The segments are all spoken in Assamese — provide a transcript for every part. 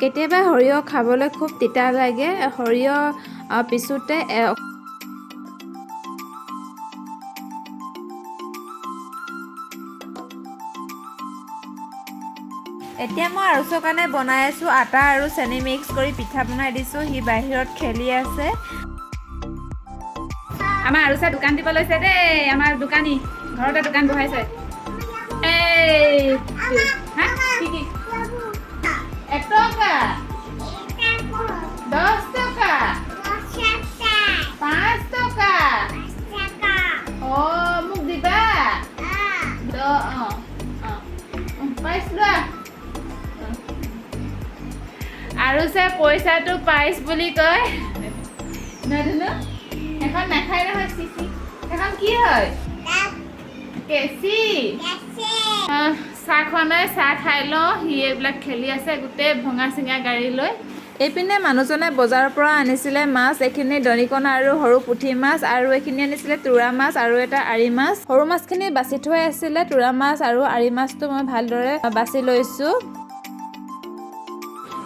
কেতিয়াবা সৰিয়হ খাবলৈ খুব তিতা লাগে। সৰিয়হ পিছোতে এতিয়া মই আৰুচৰ কাৰণে বনাই আছোঁ। আটা আৰু চেনি মিক্স কৰি পিঠা বনাই দিছোঁ। সি বাহিৰত খেলি আছে। আমাৰ আৰুচা দোকান দিব লৈছে দেই। আমাৰ দোকানী ঘৰতে দোকান বহাইছে। এই হা কি 1 টকা 10 টকা 5 টকা মোক দিবা পাইছিলো আৰুচা পইচাটো পাইছ বুলি কয়। নহয় এখন নাখায় নহয় চিচি। এখন কি হয়? কেচি। চাহ খোৱা নাই, চাহ খাই লওঁ। সি এইবিলাক খেলি আছে গোটেই ভঙা চিঙা গাড়ী লৈ। এইপিনে মানুহজনে বজাৰৰ পৰা আনিছিলে মাছ। এইখিনি দৰিকণা আৰু সৰু পুঠি মাছ, আৰু এইখিনি আনিছিলে তুৰা মাছ আৰু এটা আৰি মাছ। সৰু মাছখিনি বাছি থৈ আছিলে। তুৰা মাছ আৰু আৰি মাছটো মই ভালদৰে বাছি লৈছোঁ।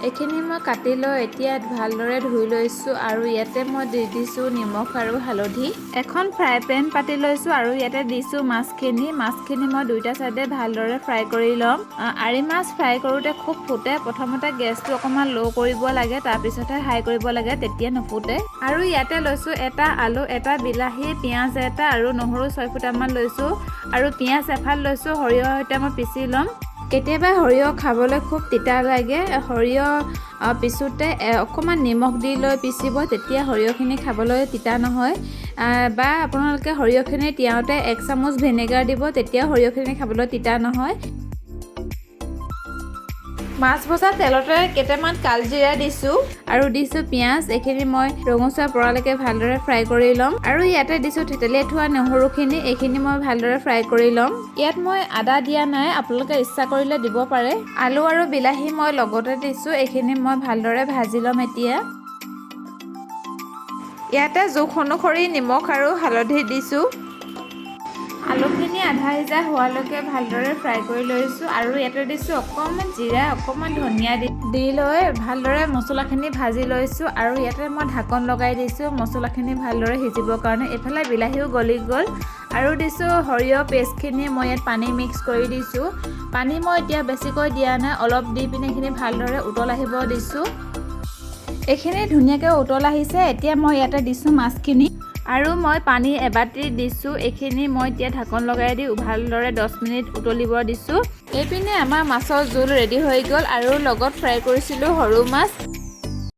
এইখিনি মই কাটি লৈ এতিয়া ভালদৰে ধুই লৈছোঁ আৰু ইয়াতে মই দি দিছোঁ নিমখ আৰু হালধি। এখন ফ্ৰাই পেন পাতি লৈছোঁ আৰু ইয়াতে দিছোঁ মাছখিনি মই দুইটা চাইডে ভালদৰে ফ্ৰাই কৰি ল'ম। আৰি মাছ ফ্ৰাই কৰোঁতে খুব ফুটে। প্ৰথমতে গেছটো অকণমান ল' কৰিব লাগে, তাৰপিছতহে হাই কৰিব লাগে, তেতিয়া নুফুটে। আৰু ইয়াতে লৈছোঁ এটা আলু, এটা বিলাহী, পিঁয়াজ এটা আৰু নহৰু 6 ফুটামান লৈছোঁ আৰু পিঁয়াজ এফাল লৈছোঁ। সৰিয়হৰ সৈতে মই পিচি ল'ম। কেতিয়াবা সৰিয়হ খাবলৈ খুব তিতা লাগে। সৰিয়হ পিছোতে অকণমান নিমখ দি লৈ পিচিব, তেতিয়া সৰিয়হখিনি খাবলৈ তিতা নহয়। বা আপোনালোকে সৰিয়হখিনি তিয়াওতে 1 চামুচ ভিনেগাৰ দিব, তেতিয়া সৰিয়হখিনি খাবলৈ তিতা নহয়। মাছ ভজা তেলতে কেইটামান কালজিৰা দিছোঁ আৰু দিছোঁ পিঁয়াজ। এইখিনি মই ৰঙচুৱা পৰালৈকে ভালদৰে ফ্ৰাই কৰি ল'ম। আৰু ইয়াতে দিছোঁ থেতেলিয়াই থোৱা নহৰুখিনি। এইখিনি মই ভালদৰে ফ্ৰাই কৰি ল'ম। ইয়াত মই আদা দিয়া নাই, আপোনালোকে ইচ্ছা কৰিলে দিব পাৰে। আলু আৰু বিলাহী মই লগতে দিছোঁ। এইখিনি মই ভালদৰে ভাজি ল'ম এতিয়া। ইয়াতে জোখ অনুসৰি নিমখ আৰু হালধি দিছোঁ। আলুখিনি আধা সিজা হোৱালৈকে ভালদৰে ফ্ৰাই কৰি লৈছোঁ আৰু ইয়াতে দিছোঁ অকণমান জিৰা, অকণমান ধনিয়া দি লৈ ভালদৰে মছলাখিনি ভাজি লৈছোঁ। আৰু ইয়াতে মই ঢাকন লগাই দিছোঁ মছলাখিনি ভালদৰে সিজিবৰ কাৰণে। এইফালে বিলাহীও গলি গ'ল আৰু দিছোঁ সৰিয়হ পেষ্টখিনি। মই ইয়াত পানী মিক্স কৰি দিছোঁ। পানী মই এতিয়া বেছিকৈ দিয়া নাই, অলপ দি পিনে এইখিনি ভালদৰে উতল আহিব দিছোঁ। এইখিনি ধুনীয়াকৈ উতল আহিছে। এতিয়া মই ইয়াতে দিছোঁ মাছখিনি আৰু মই পানী এবাটি দিছোঁ। এইখিনি মই এতিয়া ঢাকন লগাই দি ভালদৰে 10 মিনিট উতলিব দিছোঁ। এইপিনে আমাৰ মাছৰ জোল ৰেডি হৈ গ'ল আৰু লগত ফ্ৰাই কৰিছিলোঁ সৰু মাছ।